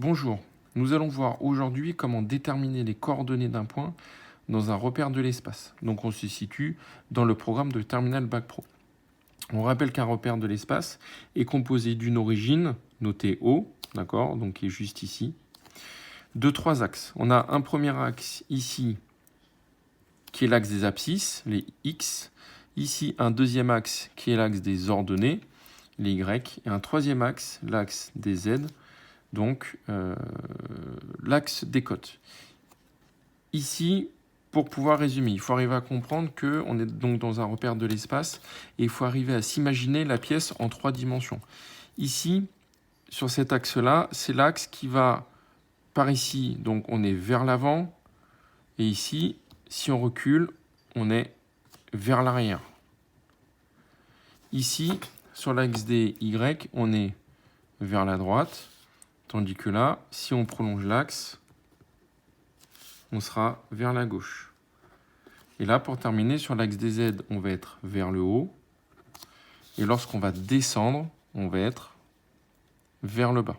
Bonjour, nous allons voir aujourd'hui comment déterminer les coordonnées d'un point dans un repère de l'espace. Donc on se situe dans le programme de Terminal Bac Pro. On rappelle qu'un repère de l'espace est composé d'une origine, notée O, d'accord, donc qui est juste ici, de trois axes. On a un premier axe ici, qui est l'axe des abscisses, les X. Ici, un deuxième axe qui est l'axe des ordonnées, les Y. Et un troisième axe, l'axe des Z, donc l'axe des cotes. Ici, pour pouvoir résumer, il faut arriver à comprendre qu'on est donc dans un repère de l'espace et il faut arriver à s'imaginer la pièce en trois dimensions. Ici, sur cet axe-là, c'est l'axe qui va par ici, donc on est vers l'avant, et ici, si on recule, on est vers l'arrière. Ici, sur l'axe des Y, on est vers la droite, tandis que là, si on prolonge l'axe, on sera vers la gauche. Et là, pour terminer, sur l'axe des Z, on va être vers le haut. Et lorsqu'on va descendre, on va être vers le bas.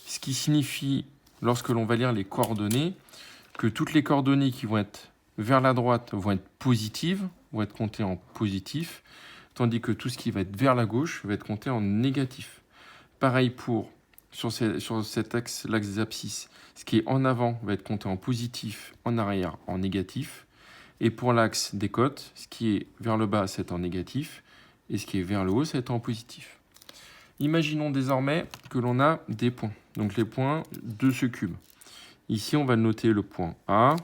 Ce qui signifie, lorsque l'on va lire les coordonnées, que toutes les coordonnées qui vont être vers la droite vont être positives, vont être comptées en positif, tandis que tout ce qui va être vers la gauche va être compté en négatif. Pareil pour, sur cet axe, l'axe des abscisses, ce qui est en avant va être compté en positif, en arrière en négatif. Et pour l'axe des cotes, ce qui est vers le bas, c'est en négatif, et ce qui est vers le haut, c'est en positif. Imaginons désormais que l'on a des points, donc les points de ce cube. Ici, on va noter le point A,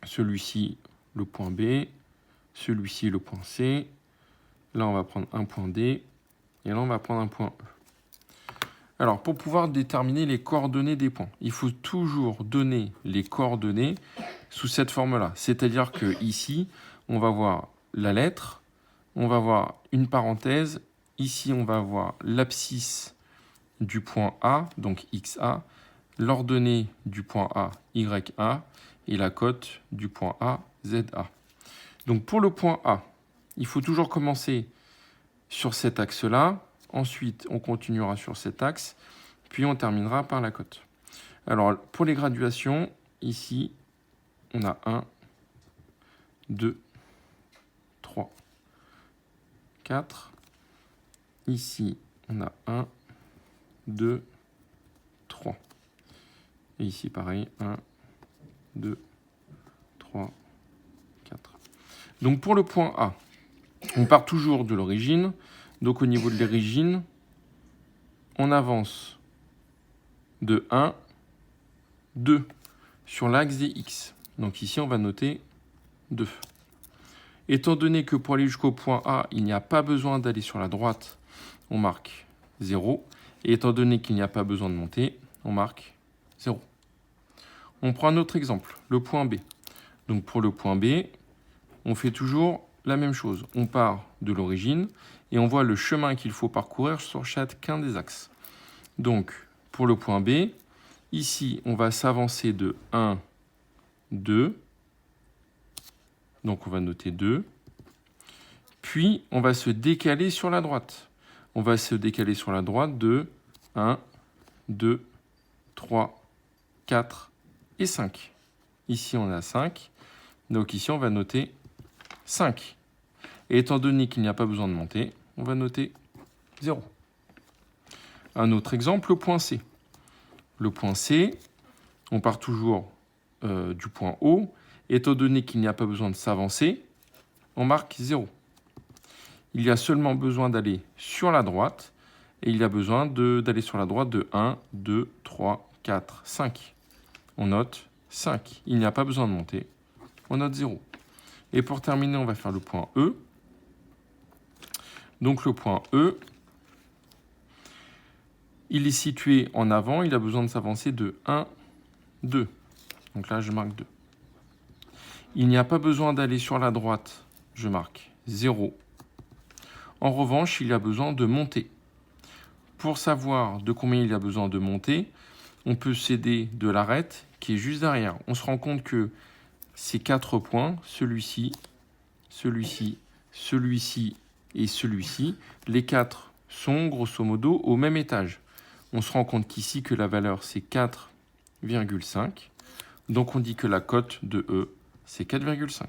celui-ci le point B, celui-ci le point C. Là, on va prendre un point D, et là, on va prendre un point E. Alors, pour pouvoir déterminer les coordonnées des points, il faut toujours donner les coordonnées sous cette forme-là. C'est-à-dire que ici, on va voir la lettre, on va voir une parenthèse. Ici, on va voir l'abscisse du point A, donc XA, l'ordonnée du point A, YA, et la cote du point A, ZA. Donc, pour le point A, il faut toujours commencer sur cet axe-là. Ensuite, on continuera sur cet axe, puis on terminera par la cote. Alors, pour les graduations, ici, on a 1, 2, 3, 4. Ici, on a 1, 2, 3. Et ici, pareil, 1, 2, 3, 4. Donc, pour le point A, on part toujours de l'origine. Donc, au niveau de l'origine, on avance de 1, 2 sur l'axe des X. Donc, ici, on va noter 2. Étant donné que pour aller jusqu'au point A, il n'y a pas besoin d'aller sur la droite, on marque 0. Et étant donné qu'il n'y a pas besoin de monter, on marque 0. On prend un autre exemple, le point B. Donc, pour le point B, on fait toujours la même chose. On part de l'origine et on voit le chemin qu'il faut parcourir sur chacun des axes. Donc, pour le point B, ici, on va s'avancer de 1, 2. Donc, on va noter 2. Puis, on va se décaler sur la droite. On va se décaler sur la droite de 1, 2, 3, 4 et 5. Ici, on a 5. Donc, ici, on va noter 5. Et étant donné qu'il n'y a pas besoin de monter, on va noter 0. Un autre exemple, le point C. Le point C, on part toujours du point O. Étant donné qu'il n'y a pas besoin de s'avancer, on marque 0. Il y a seulement besoin d'aller sur la droite. Et il y a besoin d'aller sur la droite de 1, 2, 3, 4, 5. On note 5. Il n'y a pas besoin de monter. On note 0. Et pour terminer, on va faire le point E. Donc le point E, il est situé en avant, il a besoin de s'avancer de 1, 2. Donc là, je marque 2. Il n'y a pas besoin d'aller sur la droite, je marque 0. En revanche, il y a besoin de monter. Pour savoir de combien il y a besoin de monter, on peut s'aider de l'arête qui est juste derrière. On se rend compte que ces 4 points, celui-ci, celui-ci, celui-ci et celui-ci, les 4 sont grosso modo au même étage. On se rend compte qu'ici, que la valeur, c'est 4,5. Donc, on dit que la cote de E, c'est 4,5.